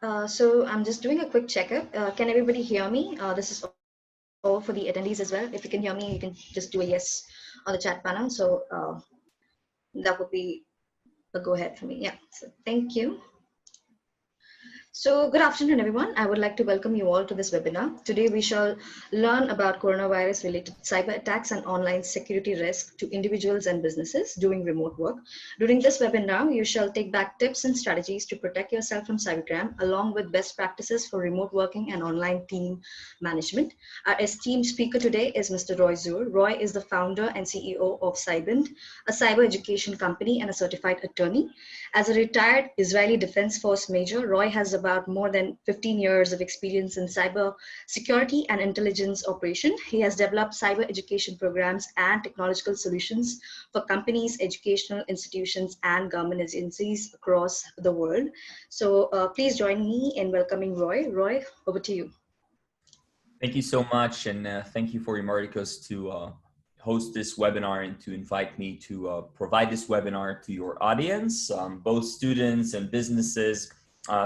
So I'm just doing a quick checkup. Can everybody hear me? This is all for the attendees as well. If you can hear me, you can just do a yes on the chat panel. So that would be a go ahead for me. Yeah. So thank you. So, good afternoon, everyone. I would like to welcome you all to this webinar. Today, we shall learn about coronavirus related cyber attacks and online security risk to individuals and businesses doing remote work. During this webinar, you shall take back tips and strategies to protect yourself from cybercrime, along with best practices for remote working and online team management. Our esteemed speaker today is Mr. Roy Zur. Roy is the founder and CEO of Cybint, a cyber education company and a certified attorney. As a retired Israeli Defense Force major, Roy has about more than 15 years of experience in cyber security and intelligence operation. He has developed cyber education programs and technological solutions for companies, educational institutions, and government agencies across the world. So please join me in welcoming Roy. Roy, over to you. Thank you so much, and thank you for Imarticus to host this webinar and to invite me to provide this webinar to your audience, both students and businesses.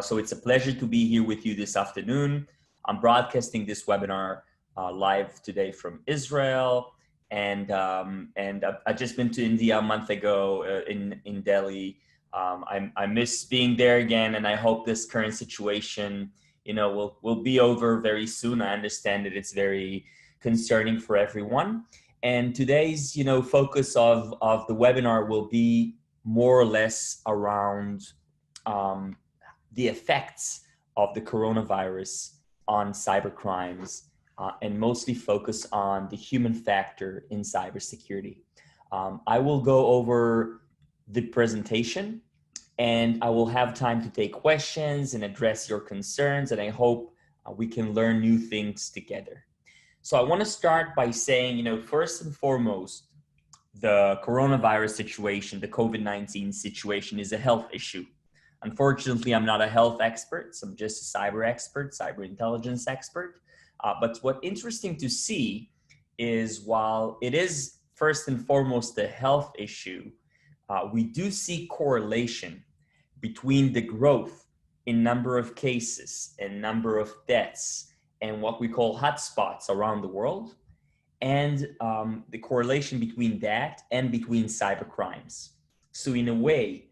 So it's a pleasure to be here with you this afternoon. I'm broadcasting this webinar live today from Israel, and I've just been to India a month ago in Delhi. I miss being there again, and I hope this current situation will be over very soon. I understand that it's very concerning for everyone. And today's, focus of the webinar will be more or less around the effects of the coronavirus on cybercrimes and mostly focus on the human factor in cybersecurity. I will go over the presentation, and I will have time to take questions and address your concerns, and I hope we can learn new things together. So I want to start by saying, first and foremost, the coronavirus situation, the COVID-19 situation is a health issue. Unfortunately, I'm not a health expert, so I'm just a cyber expert, cyber intelligence expert. But what's interesting to see is while it is first and foremost a health issue, we do see correlation between the growth in number of cases and number of deaths and what we call hotspots around the world, and the correlation between that and between cybercrimes. So in a way,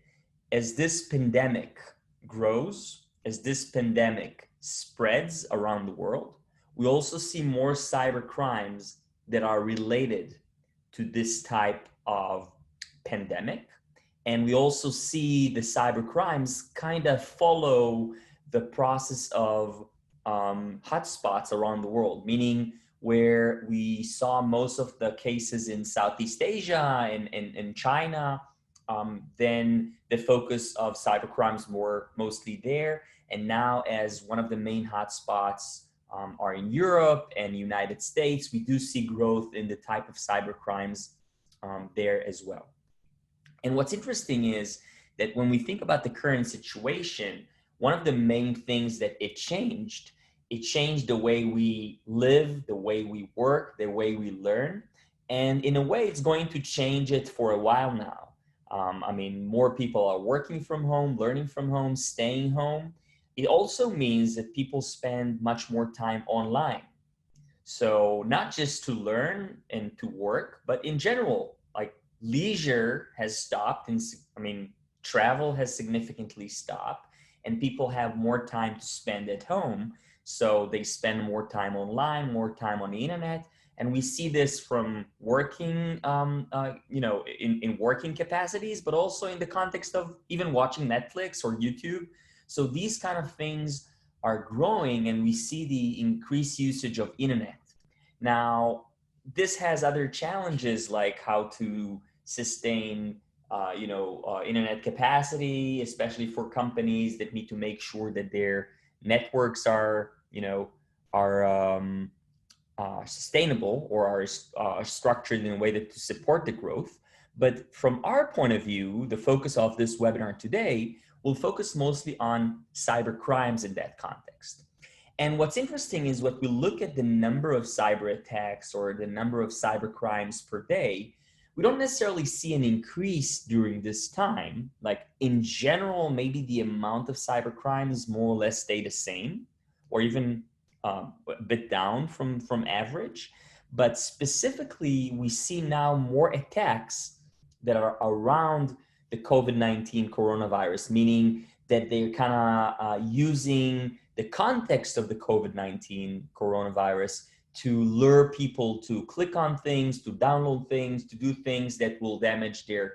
as this pandemic grows, as this pandemic spreads around the world, we also see more cybercrimes that are related to this type of pandemic. And we also see the cybercrimes kind of follow the process of hotspots around the world, meaning where we saw most of the cases in Southeast Asia and China, then the focus of cybercrimes were mostly there. And now as one of the main hotspots are in Europe and United States, we do see growth in the type of cybercrimes there as well. And what's interesting is that when we think about the current situation, one of the main things that it changed the way we live, the way we work, the way we learn. And in a way, it's going to change it for a while now. More people are working from home, learning from home, staying home. It also means that people spend much more time online. So not just to learn and to work, but in general, like leisure has stopped, and travel has significantly stopped, and people have more time to spend at home. So they spend more time online, more time on the internet. And we see this from working, in working capacities, but also in the context of even watching Netflix or YouTube. So these kind of things are growing, and we see the increased usage of internet. Now, this has other challenges like how to sustain internet capacity, especially for companies that need to make sure that their networks are sustainable or are structured in a way that to support the growth. But from our point of view, the focus of this webinar today will focus mostly on cyber crimes in that context. And what's interesting is when we look at the number of cyber attacks or the number of cyber crimes per day, we don't necessarily see an increase during this time. Like in general, maybe the amount of cybercrimes more or less stay the same, or even a bit down from average. But specifically, we see now more attacks that are around the COVID-19 coronavirus, meaning that they're kind of using the context of the COVID-19 coronavirus to lure people to click on things, to download things, to do things that will damage their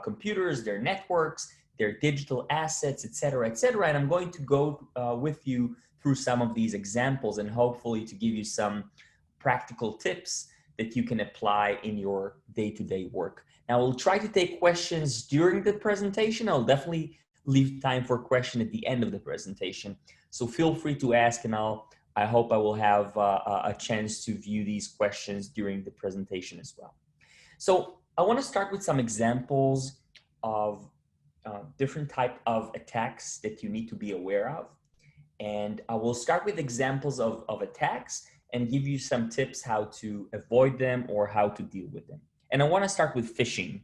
computers, their networks, their digital assets, et cetera, et cetera. And I'm going to go with you through some of these examples and hopefully to give you some practical tips that you can apply in your day-to-day work. Now, we'll try to take questions during the presentation. I'll definitely leave time for a question at the end of the presentation. So feel free to ask, and I hope I will have a chance to view these questions during the presentation as well. So I want to start with some examples of different type of attacks that you need to be aware of. And I will start with examples of attacks and give you some tips how to avoid them or how to deal with them. And I want to start with phishing.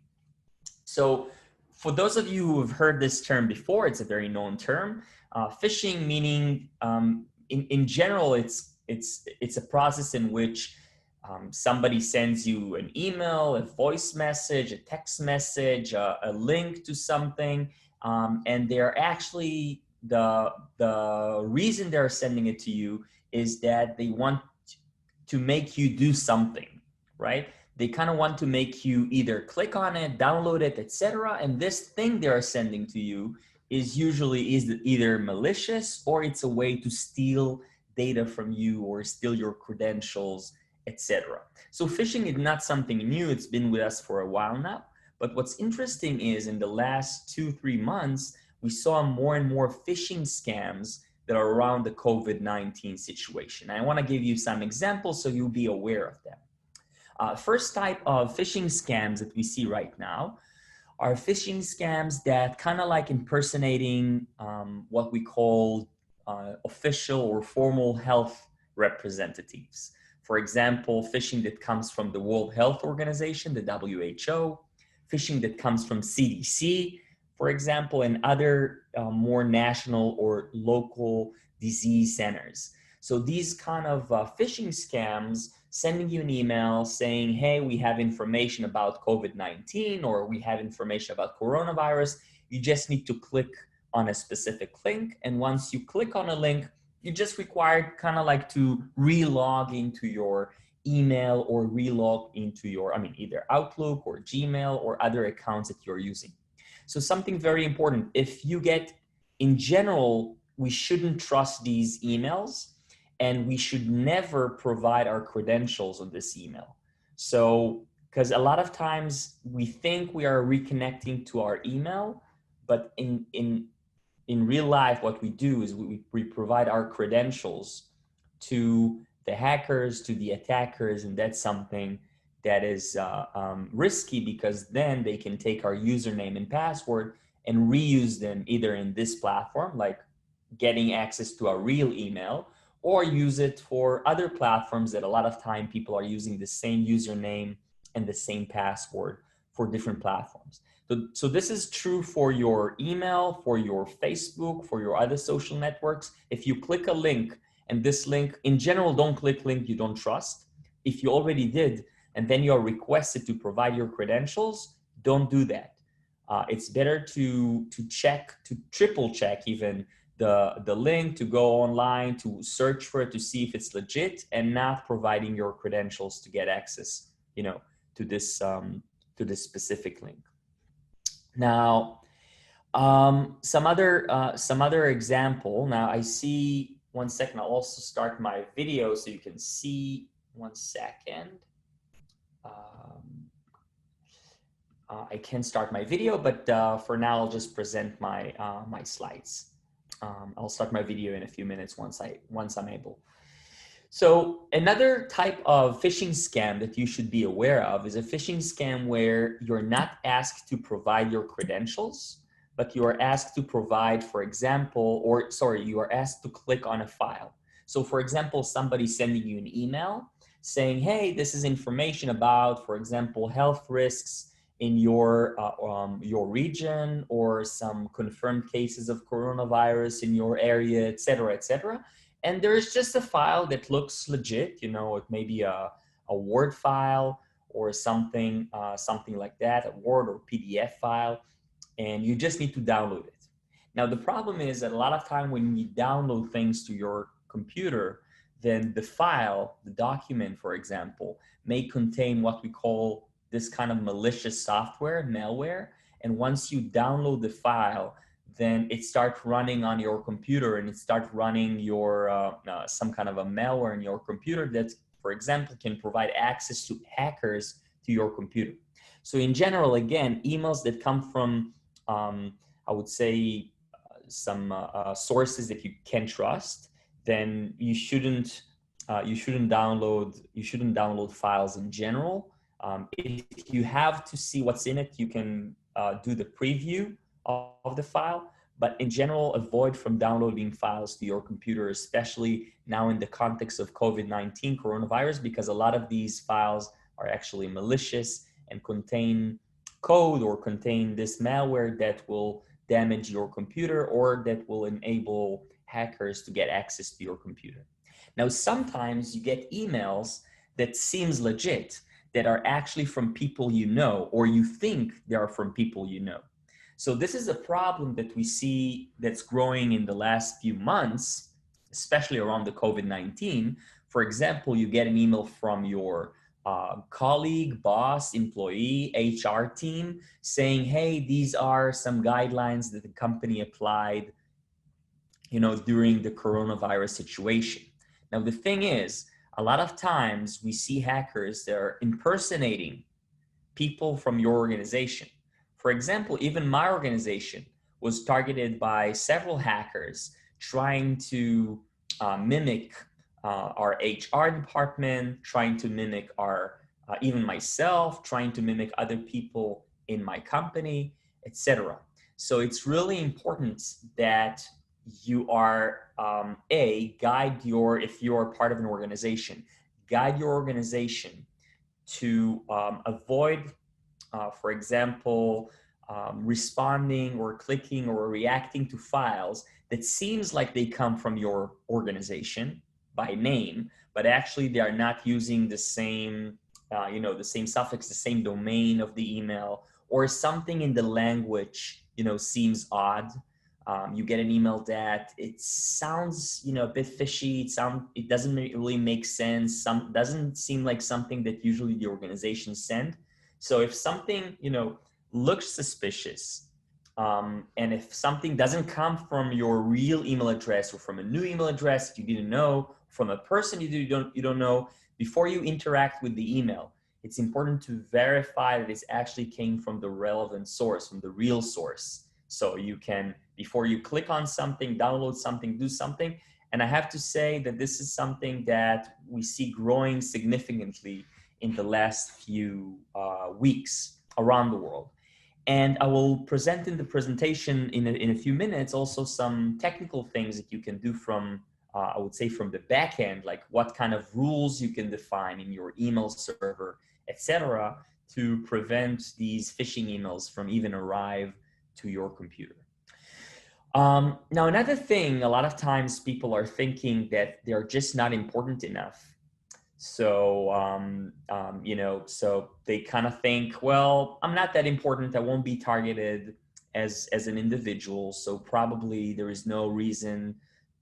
So for those of you who have heard this term before, it's a very known term. Phishing meaning, in general, it's a process in which somebody sends you an email, a voice message, a text message, a link to something, and they're actually, the reason they're sending it to you is that they want to make you do something, right? They kind of want to make you either click on it, download it, etc. And this thing they are sending to you is usually either malicious or it's a way to steal data from you or steal your credentials, etc. So phishing is not something new. It's been with us for a while now. But what's interesting is in the last 2-3 months, we saw more and more phishing scams that are around the COVID-19 situation. I want to give you some examples so you'll be aware of them. First type of phishing scams that we see right now are phishing scams that kind of like impersonating what we call official or formal health representatives. For example, phishing that comes from the World Health Organization, the WHO, phishing that comes from CDC, for example, and other more national or local disease centers. So these kind of phishing scams, sending you an email saying, hey, we have information about COVID-19 or we have information about coronavirus. You just need to click on a specific link. And once you click on a link, you just required kind of like to re-log into your email or re-log into your, either Outlook or Gmail or other accounts that you're using. So something very important, if you get, in general, we shouldn't trust these emails and we should never provide our credentials on this email. So, because a lot of times we think we are reconnecting to our email, but in real life, what we do is we provide our credentials to the hackers, to the attackers, and that's something that is risky because then they can take our username and password and reuse them either in this platform, like getting access to our real email, or use it for other platforms that a lot of time people are using the same username and the same password for different platforms. So this is true for your email, for your Facebook, for your other social networks. If you click a link, and this link, in general, don't click link you don't trust. If you already did, and then you're requested to provide your credentials, don't do that. It's better to check, to triple check even the link, to go online, to search for it, to see if it's legit, and not providing your credentials to get access, to this specific link. Now, some other example. Now I see, 1 second, I'll also start my video so you can see. 1 second. I can start my video, but for now I'll just present my my slides. I'll start my video in a few minutes once I'm able. So another type of phishing scam that you should be aware of is a phishing scam where you're not asked to provide your credentials, but you are asked to provide, for example, you are asked to click on a file. So for example, somebody sending you an email saying, hey, this is information about, for example, health risks in your region, or some confirmed cases of coronavirus in your area, et cetera, et cetera. And there's just a file that looks legit, you know, it may be a Word file or something, something like that, a Word or PDF file, and you just need to download it. Now, the problem is that a lot of time when you download things to your computer, then the file, the document, for example, may contain what we call this kind of malicious software, malware. And once you download the file, then it starts running on your computer, and it starts running your some kind of a malware in your computer that, for example, can provide access to hackers to your computer. So in general, again, emails that come from, I would say, some sources that you can trust, then you shouldn't download files in general. If you have to see what's in it, you can do the preview of the file. But in general, avoid from downloading files to your computer, especially now in the context of COVID-19 coronavirus, because a lot of these files are actually malicious and contain code or contain this malware that will damage your computer or that will enable hackers to get access to your computer. Now, sometimes you get emails that seems legit, that are actually from people you know, or you think they are from people you know. So this is a problem that we see that's growing in the last few months, especially around the COVID-19. For example, you get an email from your colleague, boss, employee, HR team saying, hey, these are some guidelines that the company applied, you know, during the coronavirus situation. Now, the thing is, a lot of times we see hackers that are impersonating people from your organization. For example, even my organization was targeted by several hackers trying to mimic our HR department, trying to mimic our, even myself, trying to mimic other people in my company, etc. So it's really important that you are, if you're part of an organization, guide your organization to avoid, for example, responding or clicking or reacting to files that seems like they come from your organization by name, but actually they are not using the same, the same suffix, the same domain of the email, or something in the language, seems odd. You get an email that it sounds, a bit fishy. It doesn't really make sense. Doesn't seem like something that usually the organization send. So if something, looks suspicious, and if something doesn't come from your real email address or from a new email address that you didn't know, from a person you don't know, before you interact with the email, it's important to verify that it actually came from the relevant source, from the real source. So you can, before you click on something, download something, do something. And I have to say that this is something that we see growing significantly in the last few weeks around the world. And I will present in the presentation in a few minutes also some technical things that you can do from, I would say, from the back end, like what kind of rules you can define in your email server, etc., to prevent these phishing emails from even arrive to your computer. Now, another thing, a lot of times people are thinking that they're just not important enough. So, so they kind of think, well, I'm not that important. I won't be targeted as an individual. So probably there is no reason.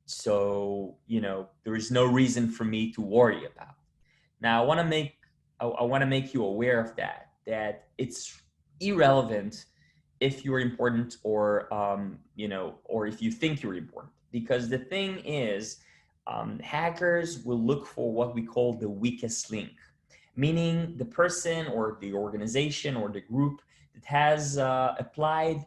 So, there is no reason for me to worry about. Now, I want to make you aware of that it's irrelevant if you're important or, or if you think you're important, because the thing is, hackers will look for what we call the weakest link, meaning the person or the organization or the group that has applied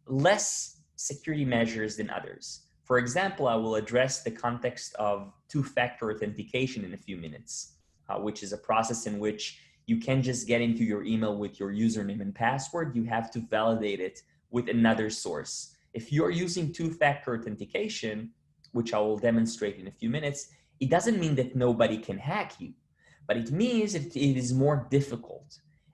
less security measures than others. For example, I will address the context of two-factor authentication in a few minutes, which is a process in which you can't just get into your email with your username and password. You have to validate it with another source. If you're using two-factor authentication, which I will demonstrate in a few minutes, it doesn't mean that nobody can hack you, but it means it is more difficult.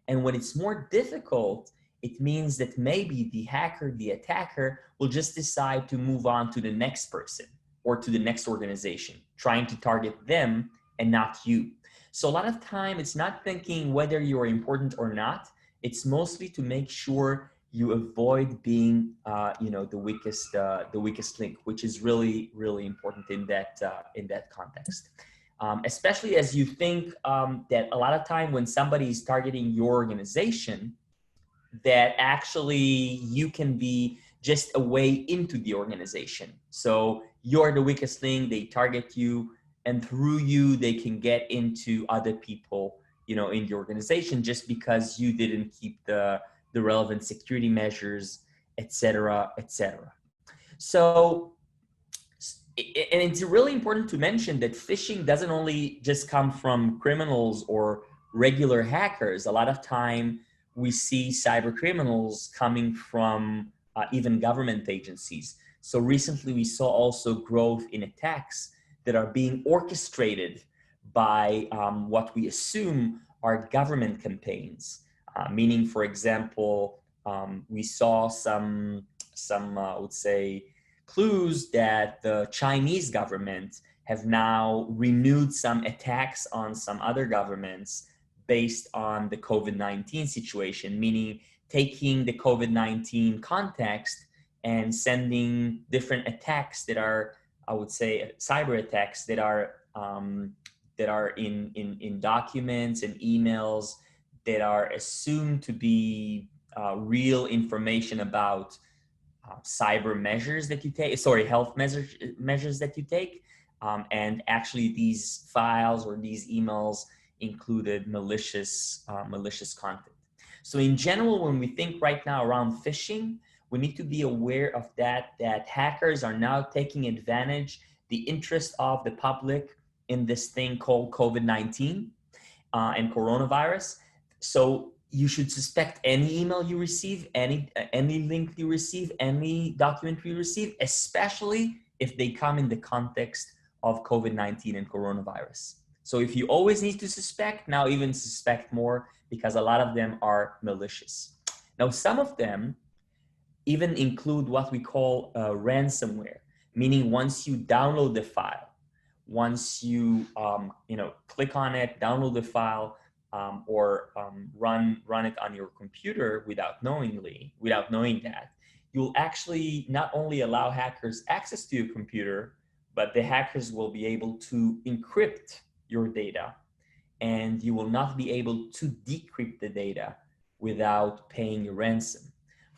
And when it's more difficult, it means that maybe the hacker, the attacker, will just decide to move on to the next person or to the next organization, trying to target them and not you. So a lot of time, it's not thinking whether you're important or not. It's mostly to make sure you avoid being, the weakest link, which is really, really important in that context. Especially as you think that a lot of time when somebody is targeting your organization, that actually you can be just a way into the organization. So you're the weakest link, they target you, and through you, they can get into other people, in the organization just because you didn't keep the relevant security measures, etc., etc. So, and it's really important to mention that phishing doesn't only just come from criminals or regular hackers. A lot of time we see cyber criminals coming from even government agencies. So recently we saw also growth in attacks that are being orchestrated by what we assume are government campaigns. Meaning, for example, we saw some I would say, clues that the Chinese government have now renewed some attacks on some other governments based on the COVID-19 situation, meaning taking the COVID-19 context and sending different attacks that are, I would say, cyber attacks that are in documents and emails that are assumed to be real information about cyber measures that you take, health measures that you take. And actually these files or these emails included malicious content. So in general, when we think right now around phishing, we need to be aware of that hackers are now taking advantage the interest of the public in this thing called COVID-19 and coronavirus. So you should suspect any email you receive, any link you receive, any document you receive, especially if they come in the context of COVID-19 and coronavirus. So if you always need to suspect, now even suspect more, because a lot of them are malicious. Now, some of them even include what we call ransomware, meaning once you download the file, once you click on it, download the file, or run it on your computer without knowing that, you'll actually not only allow hackers access to your computer, but the hackers will be able to encrypt your data, and you will not be able to decrypt the data without paying a ransom,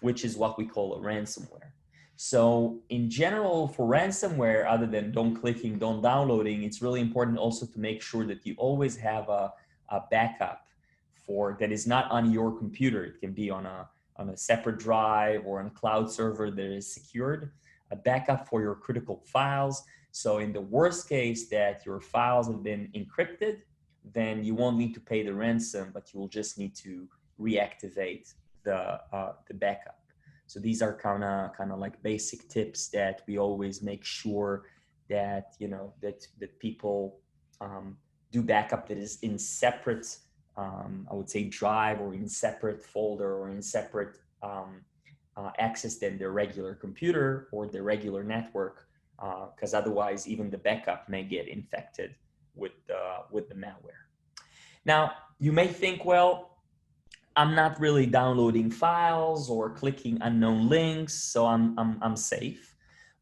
which is what we call a ransomware. So in general, for ransomware, other than don't clicking, don't downloading, it's really important also to make sure that you always have a backup for that is not on your computer. It can be on a separate drive or on a cloud server that is secured, a backup for your critical files. So in the worst case that your files have been encrypted, then you won't need to pay the ransom, but you will just need to reactivate the backup. So these are kind of like basic tips that we always make sure that that people do backup that is in separate, I would say, drive, or in separate folder, or in separate access than their regular computer or their regular network, because otherwise even the backup may get infected with the malware. Now, you may think, well, I'm not really downloading files or clicking unknown links, so I'm safe.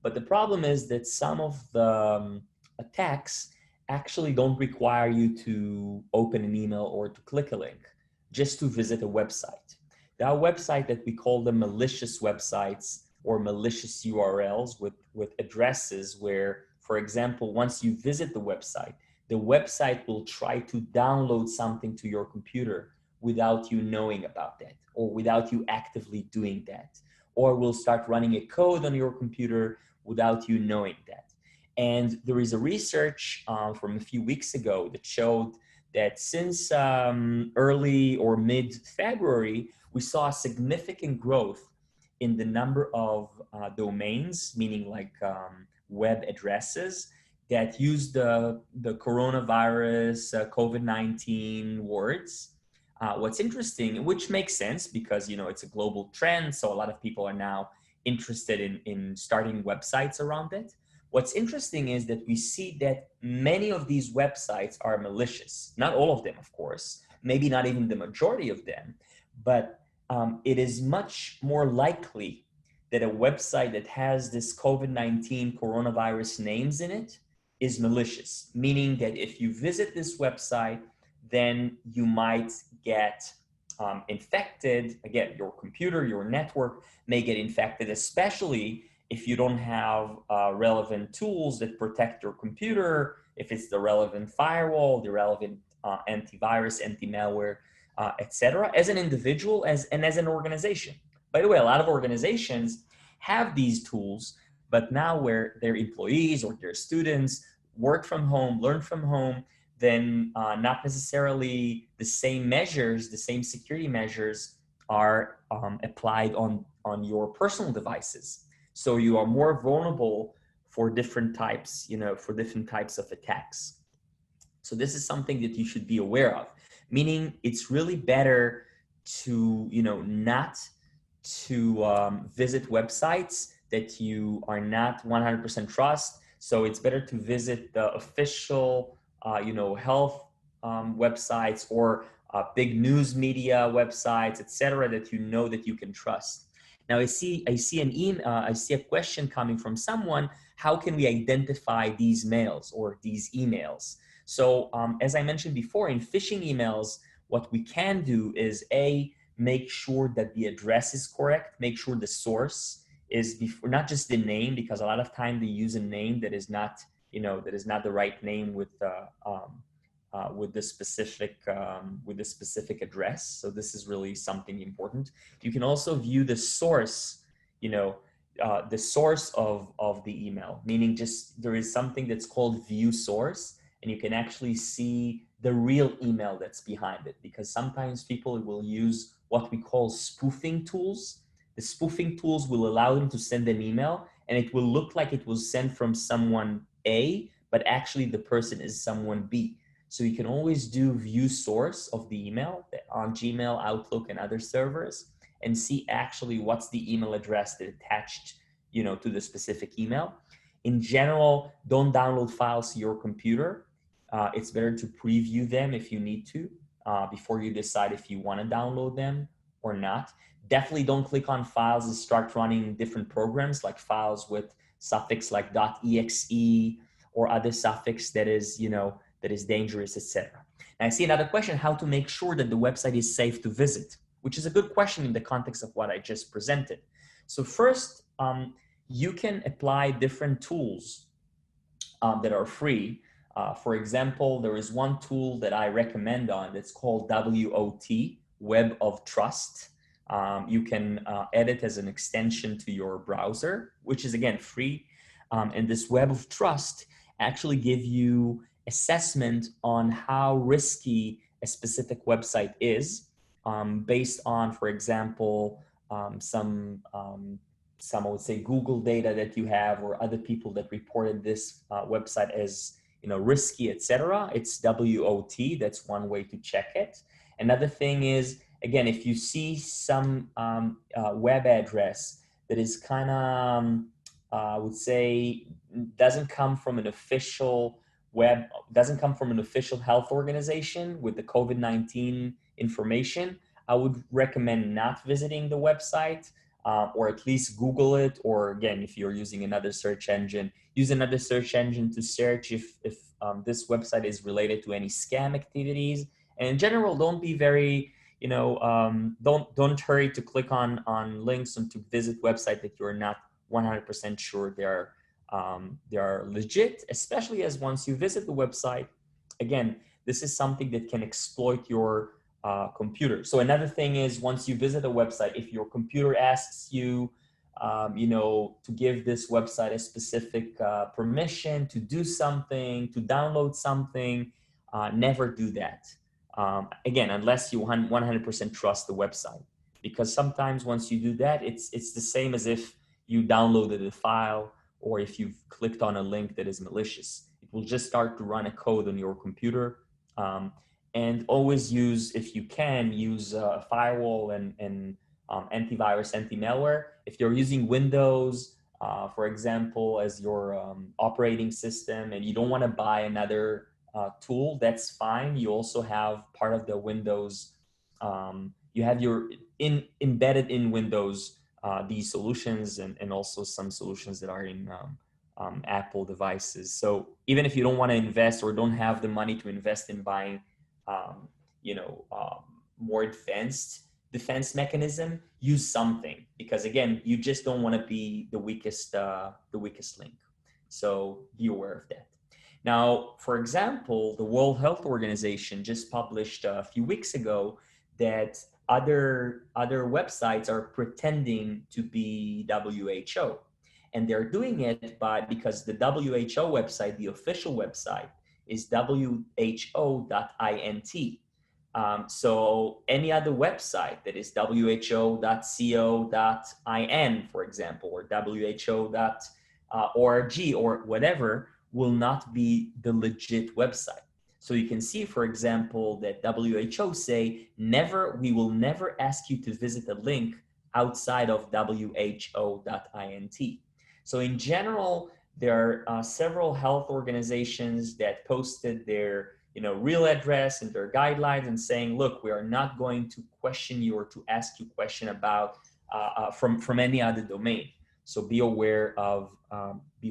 But the problem is that some of the attacks actually don't require you to open an email or to click a link, just to visit a website. There are websites that we call them malicious websites or malicious URLs with addresses where, for example, once you visit the website will try to download something to your computer without you knowing about that, or without you actively doing that, or will start running a code on your computer without you knowing that. And there is a research from a few weeks ago that showed that since early or mid-February, we saw a significant growth in the number of domains, meaning like web addresses, that use the coronavirus, COVID-19 words. What's interesting, which makes sense because, it's a global trend, so a lot of people are now interested in starting websites around it. What's interesting is that we see that many of these websites are malicious. Not all of them, of course, maybe not even the majority of them, but it is much more likely that a website that has this COVID-19 coronavirus names in it is malicious, meaning that if you visit this website, then you might get infected. Again, your computer, your network may get infected, especially if you don't have relevant tools that protect your computer, if it's the relevant firewall, the relevant antivirus, anti-malware, etc. As an individual and as an organization. By the way, a lot of organizations have these tools, but now where their employees or their students work from home, learn from home, then not necessarily the same measures, the same security measures are applied on your personal devices. So you are more vulnerable for different types, for different types of attacks. So this is something that you should be aware of, meaning it's really better to, not to visit websites that you are not 100% trust. So it's better to visit the official, health websites or big news media websites, etc., that that you can trust. Now I see a question coming from someone. How can we identify these mails or these emails? So as I mentioned before, in phishing emails, what we can do is make sure that the address is correct, make sure the source is before, not just the name, because a lot of time they use a name that is not, that is not the right name with the specific address. So this is really something important. You can also view the source, the source of the email, meaning just there is something that's called view source, and you can actually see the real email that's behind it, because sometimes people will use what we call spoofing tools. The spoofing tools will allow them to send an email and it will look like it was sent from someone A, but actually the person is someone B. So you can always do view source of the email on Gmail, Outlook, and other servers and see actually what's the email address that attached, to the specific email. In general, don't download files to your computer. It's better to preview them if you need to before you decide if you want to download them or not. Definitely don't click on files and start running different programs, like files with suffix like .exe or other suffix that is, that is dangerous, etc. And I see another question: how to make sure that the website is safe to visit, which is a good question in the context of what I just presented. So first, you can apply different tools that are free. For example, there is one tool that I recommend that's called WOT, Web of Trust. You can add it as an extension to your browser, which is again free. And this Web of Trust actually give you assessment on how risky a specific website is based on, for example, some I would say Google data that you have or other people that reported this website as risky, etc. It's WOT. That's one way to check it. Another thing is, again, if you see some web address that is kind of, I would say, doesn't come from an official health organization with the COVID-19 information, I would recommend not visiting the website. Or at least Google it, or again, if you're using another search engine, use another search engine to search if this website is related to any scam activities. And in general, don't be very, don't hurry to click on links and to visit websites that you're not 100% sure they are legit, especially as once you visit the website, again, this is something that can exploit your computer. So another thing is, once you visit a website, if your computer asks you, to give this website a specific permission to do something, to download something, never do that. Again, unless you 100% trust the website, because sometimes once you do that, it's the same as if you downloaded a file or if you've clicked on a link that is malicious. it will just start to run a code on your computer. And always use, if you can, use a firewall and antivirus, anti-malware. If you're using Windows, for example, as your operating system, and you don't want to buy another tool, that's fine. You also have part of the Windows, you have your embedded in Windows, these solutions, and also some solutions that are in Apple devices. So even if you don't want to invest or don't have the money to invest in buying, um, more advanced defense mechanism, use something, because again, you just don't want to be the weakest link. So be aware of that. Now, for example, the World Health Organization just published a few weeks ago that other websites are pretending to be WHO, and they're doing it because the WHO website, the official website, is who.int. So any other website that is who.co.in, for example, or who.org or whatever, will not be the legit website. So you can see, for example, that WHO say, we will never ask you to visit a link outside of who.int. So in general, there are several health organizations that posted their real address and their guidelines and saying, look, we are not going to question you or to ask you a question about from any other domain. So be aware of that. Be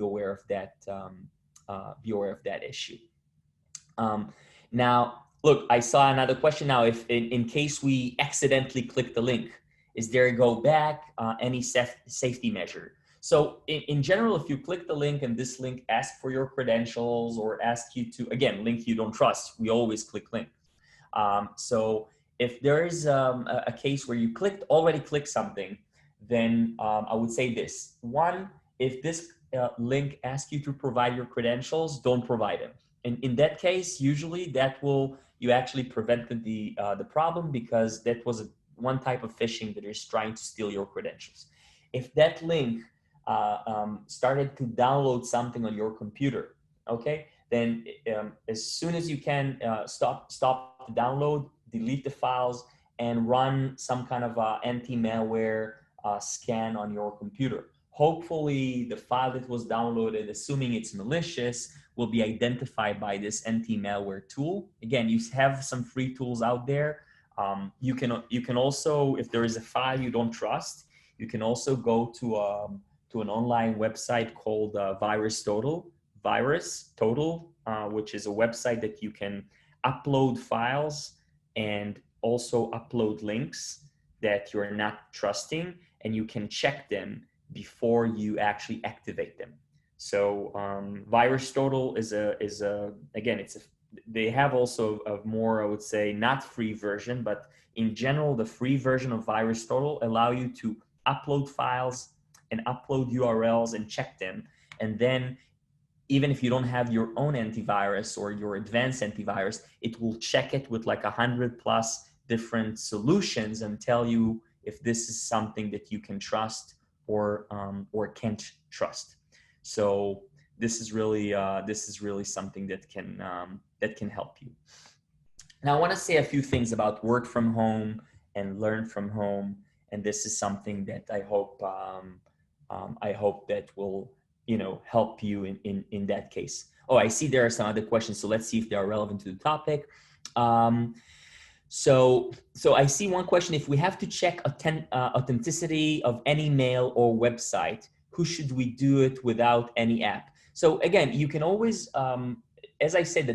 aware of that issue. Now, look, I saw another question. Now, if in case we accidentally click the link, is there a go back, any safety measure? So in general, if you click the link and this link asks for your credentials or asks you to, again, link you don't trust, we always click link. So if there is a case where you already clicked something, then I would say this. One, if this link asks you to provide your credentials, don't provide them. And in that case, usually you actually prevented the problem, because that was one type of phishing that is trying to steal your credentials. If that link started to download something on your computer, okay, then as soon as you can, stop the download, delete the files, and run some kind of anti-malware scan on your computer. Hopefully, the file that was downloaded, assuming it's malicious, will be identified by this anti-malware tool. Again, you have some free tools out there. You can also, if there is a file you don't trust, you can also go to an online website called VirusTotal, which is a website that you can upload files and also upload links that you're not trusting, and you can check them before you actually activate them. So VirusTotal they have also a more, I would say, not free version, but in general, the free version of VirusTotal allow you to upload files and upload URLs and check them. And then even if you don't have your own antivirus or your advanced antivirus, it will check it with like 100+ different solutions and tell you if this is something that you can trust or can't trust. So this is really something that can help you. Now, I want to say a few things about work from home and learn from home, and this is something that I hope that will help you in that case. Oh, I see there are some other questions, so let's see if they are relevant to the topic. So I see one question: if we have to check authenticity of any mail or website, who should we do it without any app? So again, you can always, as I said, the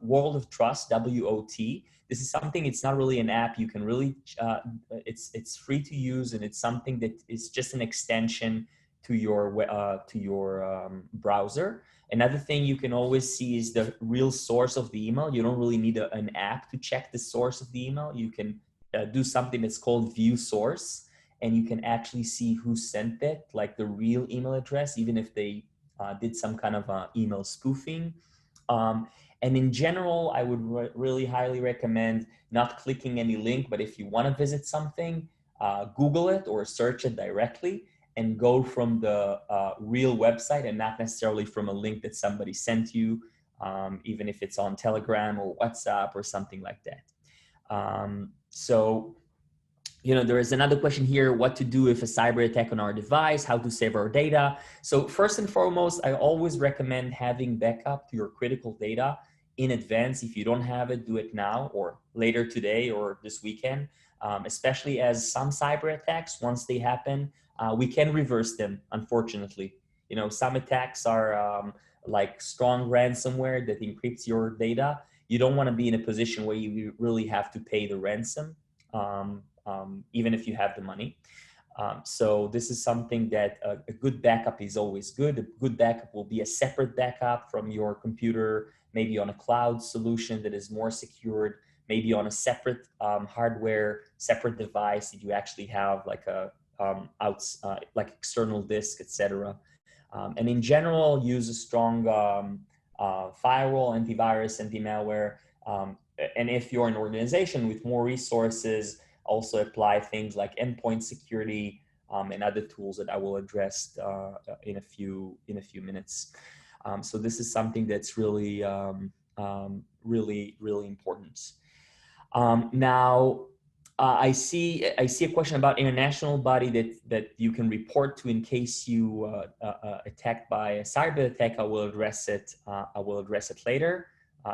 World of Trust, WOT. This is something. It's not really an app. You can really, it's free to use, and it's something that is just an extension to your browser. Another thing you can always see is the real source of the email. You don't really need an app to check the source of the email. You can do something that's called view source, and you can actually see who sent it, like the real email address, even if they did some kind of email spoofing. And in general, I would really highly recommend not clicking any link, but if you want to visit something, Google it or search it directly. and go from the real website and not necessarily from a link that somebody sent you, even if it's on Telegram or WhatsApp or something like that. So, there is another question here, what to do if a cyber attack on our device, how to save our data. So first and foremost, I always recommend having backup to your critical data in advance. If you don't have it, do it now or later today or this weekend, especially as some cyber attacks, once they happen, we can reverse them, unfortunately. Some attacks are like strong ransomware that encrypts your data. You don't want to be in a position where you really have to pay the ransom. Even if you have the money. So this is something that a good backup is always good. A good backup will be a separate backup from your computer, maybe on a cloud solution that is more secured, maybe on a separate hardware, separate device that you actually have like a like external disk, etc. And in general, use a strong firewall, antivirus, anti-malware. And if you're an organization with more resources, also apply things like endpoint security and other tools that I will address in a few minutes. So this is something that's really, really important. Now, I see a question about international body that you can report to in case you attacked by a cyber attack. I will address it. Later.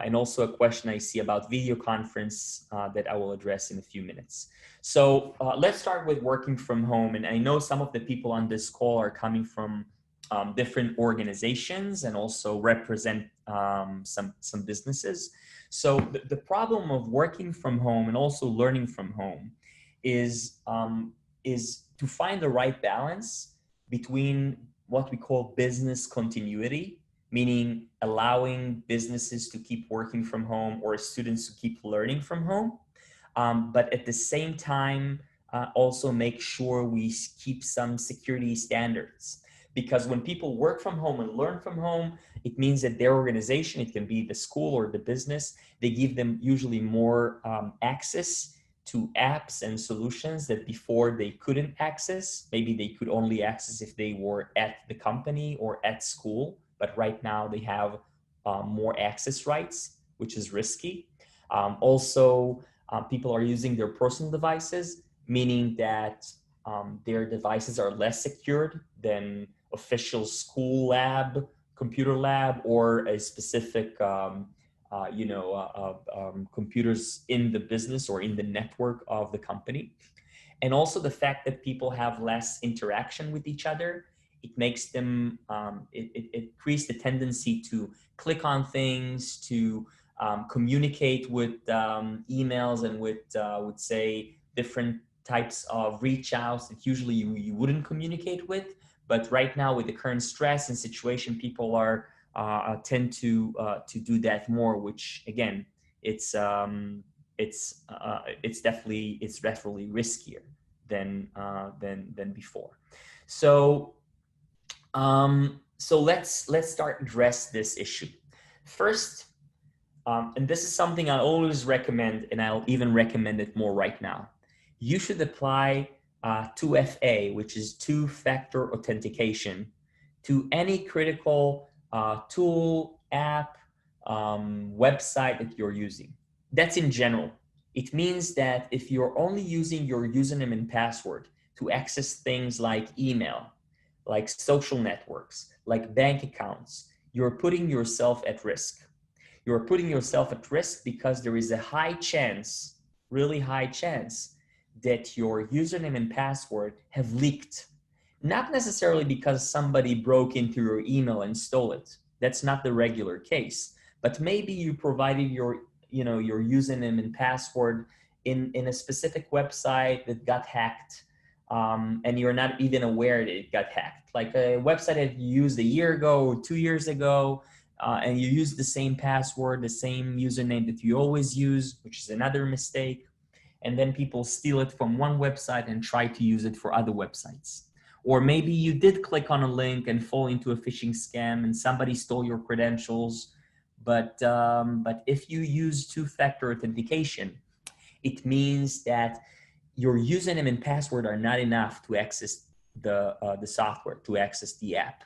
And also a question I see about video conference that I will address in a few minutes. So let's start with working from home. And I know some of the people on this call are coming from different organizations and also represent some businesses. So the problem of working from home and also learning from home is to find the right balance between what we call business continuity, meaning allowing businesses to keep working from home or students to keep learning from home, but at the same time, also make sure we keep some security standards. Because when people work from home and learn from home, it means that their organization, it can be the school or the business, they give them usually more access to apps and solutions that before they couldn't access. Maybe they could only access if they were at the company or at school. But right now they have more access rights, which is risky. Also, people are using their personal devices, meaning that their devices are less secured than official school lab, computer lab, or a specific computers in the business or in the network of the company. And also the fact that people have less interaction with each other. It makes them, it creates the tendency to click on things, to communicate with emails and with, would say, different types of reach outs that usually you wouldn't communicate with. But right now with the current stress and situation, people are tend to do that more, which again, it's definitely riskier than before. So let's start address this issue. First, and this is something I always recommend, and I'll even recommend it more right now. You should apply 2FA, which is two-factor authentication, to any critical tool, app, website that you're using. That's in general. It means that if you're only using your username and password to access things like email, like social networks, like bank accounts, you're putting yourself at risk. You're putting yourself at risk because there is a high chance, really high chance, that your username and password have leaked. Not necessarily because somebody broke into your email and stole it. That's not the regular case. But maybe you provided your username and password in a specific website that got hacked, and you're not even aware that it got hacked. Like a website that you used a year ago or 2 years ago, and you use the same password, the same username that you always use, which is another mistake. And then people steal it from one website and try to use it for other websites. Or maybe you did click on a link and fall into a phishing scam and somebody stole your credentials. But if you use two-factor authentication, it means that your username and password are not enough to access the software, to access the app.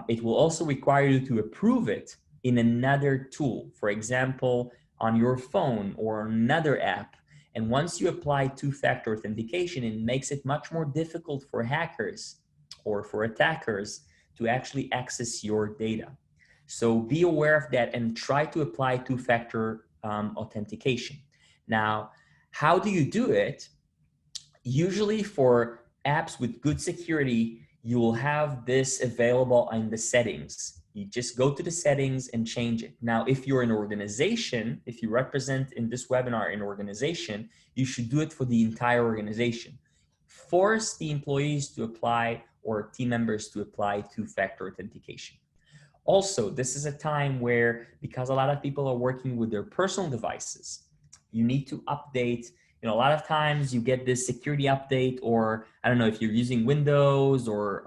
It will also require you to approve it in another tool, for example, on your phone or another app. And once you apply two-factor authentication, it makes it much more difficult for hackers or for attackers to actually access your data. So be aware of that and try to apply two-factor authentication. Now, how do you do it? Usually for apps with good security, you will have this available in the settings. You just go to the settings and change it. Now, if you're an organization, if you represent in this webinar an organization, you should do it for the entire organization. Force the employees to apply or team members to apply two-factor authentication. Also, this is a time where, because a lot of people are working with their personal devices, you need to update. A lot of times you get this security update, or I don't know if you're using Windows or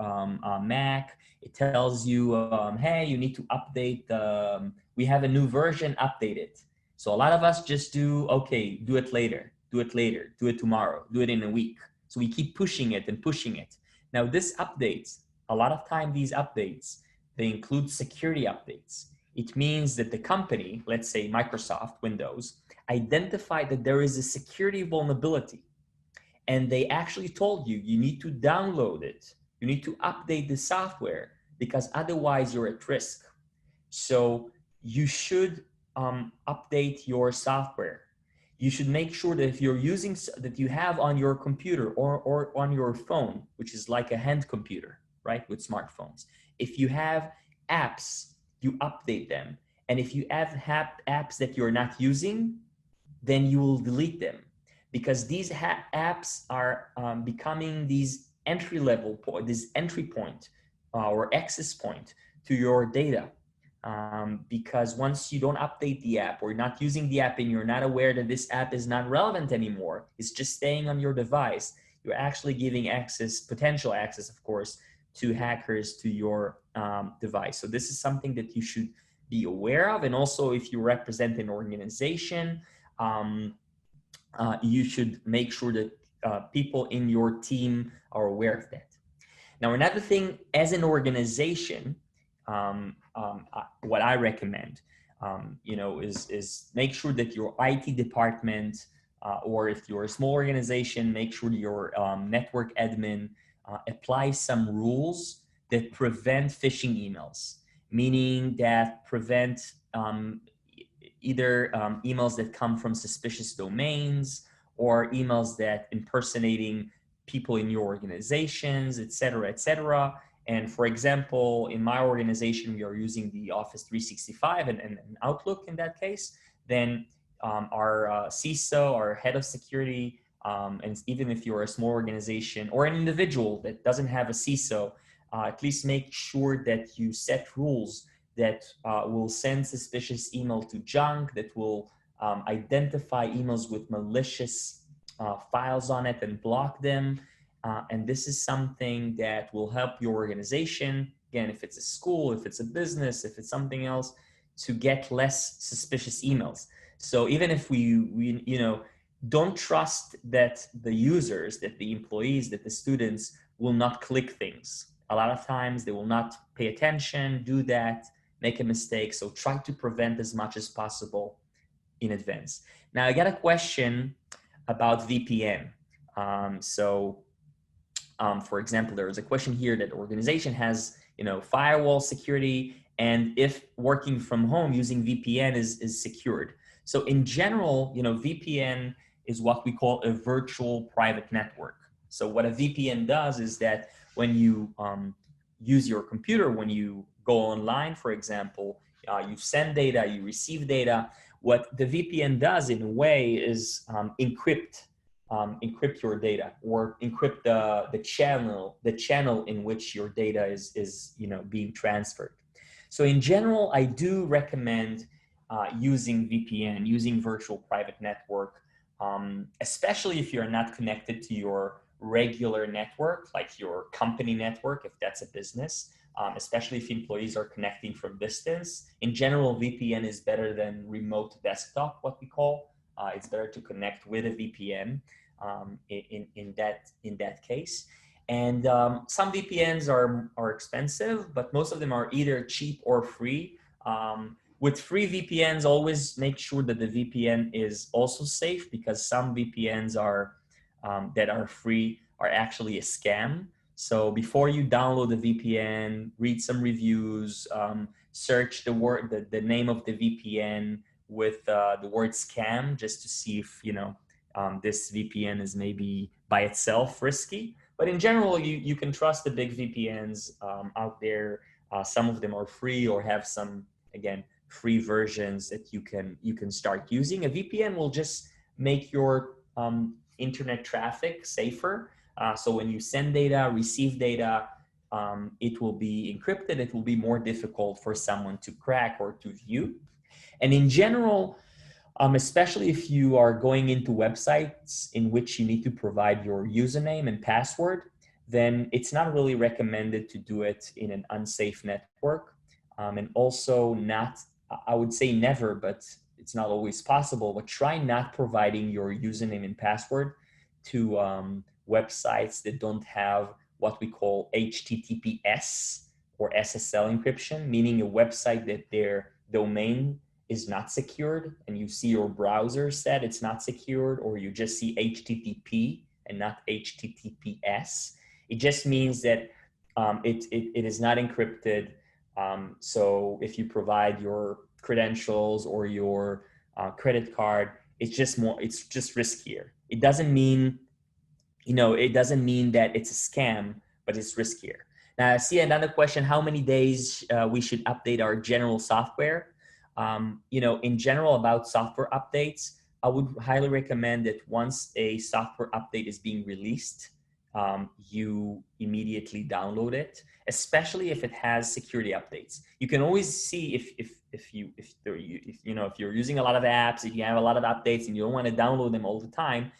Mac, it tells you, hey, you need to update, we have a new version, update it. So a lot of us just do, okay, do it later, do it tomorrow, do it in a week. So we keep pushing it and pushing it. Now this updates, a lot of time these updates, they include security updates. It means that the company, let's say Microsoft Windows, identified that there is a security vulnerability, and they actually told you, you need to download it. You need to update the software because otherwise you're at risk. So you should update your software. You should make sure that if you're using, that you have on your computer or on your phone, which is like a hand computer, right, with smartphones. If you have apps, you update them. And if you have apps that you're not using, then you will delete them, because these apps are becoming these entry point or access point to your data. Because once you don't update the app, or you're not using the app and you're not aware that this app is not relevant anymore, it's just staying on your device, you're actually giving access, potential access, of course, to hackers to your device. So this is something that you should be aware of. And also, if you represent an organization, you should make sure that people in your team are aware of that. Now, another thing, as an organization, what I recommend, is make sure that your IT department, or if you're a small organization, make sure your network admin applies some rules that prevent phishing emails, meaning that prevent either emails that come from suspicious domains, or emails that impersonating people in your organizations, et cetera, et cetera. And for example, in my organization, we are using the Office 365 and Outlook in that case. Then our CISO, our head of security, and even if you're a small organization or an individual that doesn't have a CISO, at least make sure that you set rules that will send suspicious email to junk, that will identify emails with malicious files on it and block them. And this is something that will help your organization, again, if it's a school, if it's a business, if it's something else, to get less suspicious emails. So even if we don't trust that the users, that the employees, that the students will not click things. A lot of times they will not pay attention, do that, make a mistake. So try to prevent as much as possible in advance. Now I got a question about VPN. For example, there is a question here that organization has, firewall security, and if working from home using VPN is secured. So in general, VPN is what we call a virtual private network. So what a VPN does is that when you use your computer, when you go online, for example, you send data, you receive data. What the VPN does in a way is encrypt your data, or encrypt the channel in which your data is being transferred. So in general, I do recommend using VPN, using virtual private network, especially if you're not connected to your regular network, like your company network, if that's a business, especially if employees are connecting from distance. In general, VPN is better than remote desktop, what we call. It's better to connect with a VPN in that case. And some VPNs are expensive, but most of them are either cheap or free. With free VPNs, always make sure that the VPN is also safe, because some VPNs are that are free are actually a scam. So before you download the VPN, read some reviews, search the name of the VPN with the word scam, just to see if this VPN is maybe by itself risky. But in general, you can trust the big VPNs out there. Some of them are free or have some, again, free versions that you can start using. A VPN will just make your internet traffic safer. So when you send data, receive data, it will be encrypted. It will be more difficult for someone to crack or to view. And in general, especially if you are going into websites in which you need to provide your username and password, then it's not really recommended to do it in an unsafe network. And also not, I would say never, but it's not always possible, but try not providing your username and password to websites that don't have what we call HTTPS or SSL encryption, meaning a website that their domain is not secured, and you see your browser said it's not secured, or you just see HTTP and not HTTPS. It just means that it is not encrypted. So if you provide your credentials or your credit card, it's just riskier. It doesn't mean, it doesn't mean that it's a scam, but it's riskier. Now, I see another question: how many days we should update our general software? In general, about software updates, I would highly recommend that once a software update is being released, you immediately download it, especially if it has security updates. You can always see if you're using a lot of apps, if you have a lot of updates and you don't want to download them all the time,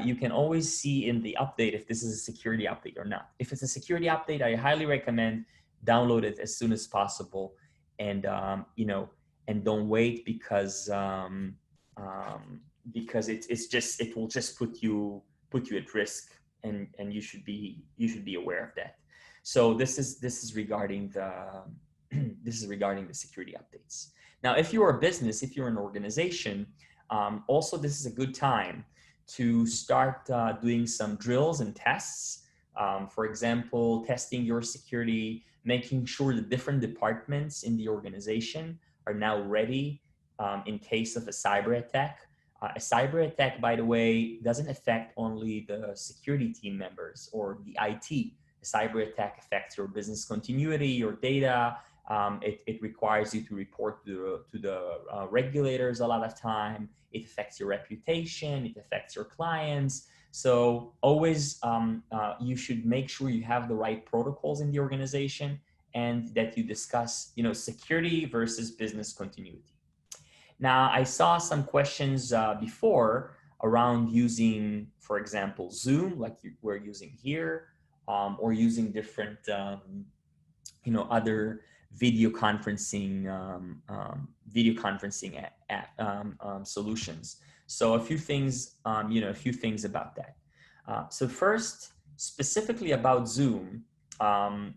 you can always see in the update if this is a security update or not. If it's a security update, I highly recommend download it as soon as possible, and and don't wait, because it will just put you at risk, and you should be aware of that. So this is regarding the regarding the security updates. Now, if you're a business, if you're an organization, also this is a good time to start doing some drills and tests. For example, testing your security, making sure the different departments in the organization are now ready in case of a cyber attack. A cyber attack, by the way, doesn't affect only the security team members or the IT. A cyber attack affects your business continuity, your data. It requires you to report to the regulators a lot of time. It affects your reputation. It affects your clients. So always you should make sure you have the right protocols in the organization, and that you discuss, security versus business continuity. Now, I saw some questions before around using, for example, Zoom, like we're using here, or using different, other video conferencing solutions. So a few things, about that. So first, specifically about Zoom, that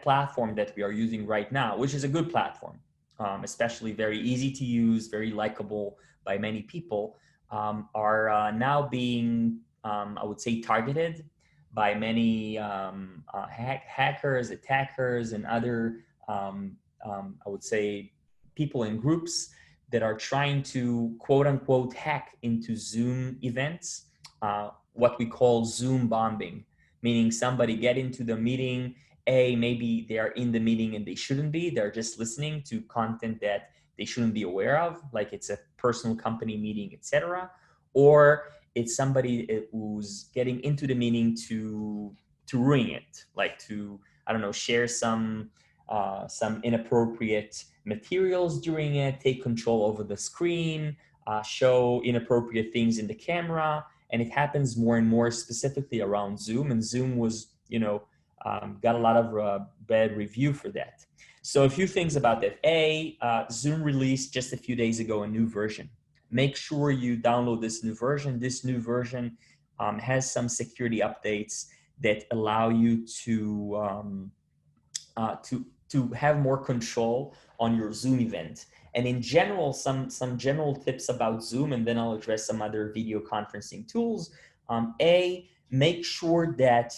platform that we are using right now, which is a good platform, especially very easy to use, very likable by many people, are now being, I would say, targeted by many hackers, attackers, and other, I would say, people in groups that are trying to, quote unquote, hack into Zoom events, what we call Zoom bombing, meaning somebody get into the meeting. Maybe they are in the meeting and they shouldn't be. They're just listening to content that they shouldn't be aware of, like it's a personal company meeting, etc. Or it's somebody who's getting into the meeting to ruin it, like to, I don't know, share some inappropriate materials during it, take control over the screen, show inappropriate things in the camera. And it happens more and more, specifically around Zoom. And Zoom was, got a lot of bad review for that. So a few things about that. Zoom released just a few days ago a new version. Make sure you download this new version. This new version has some security updates that allow you to have more control on your Zoom event. And in general, some general tips about Zoom, and then I'll address some other video conferencing tools. Make sure that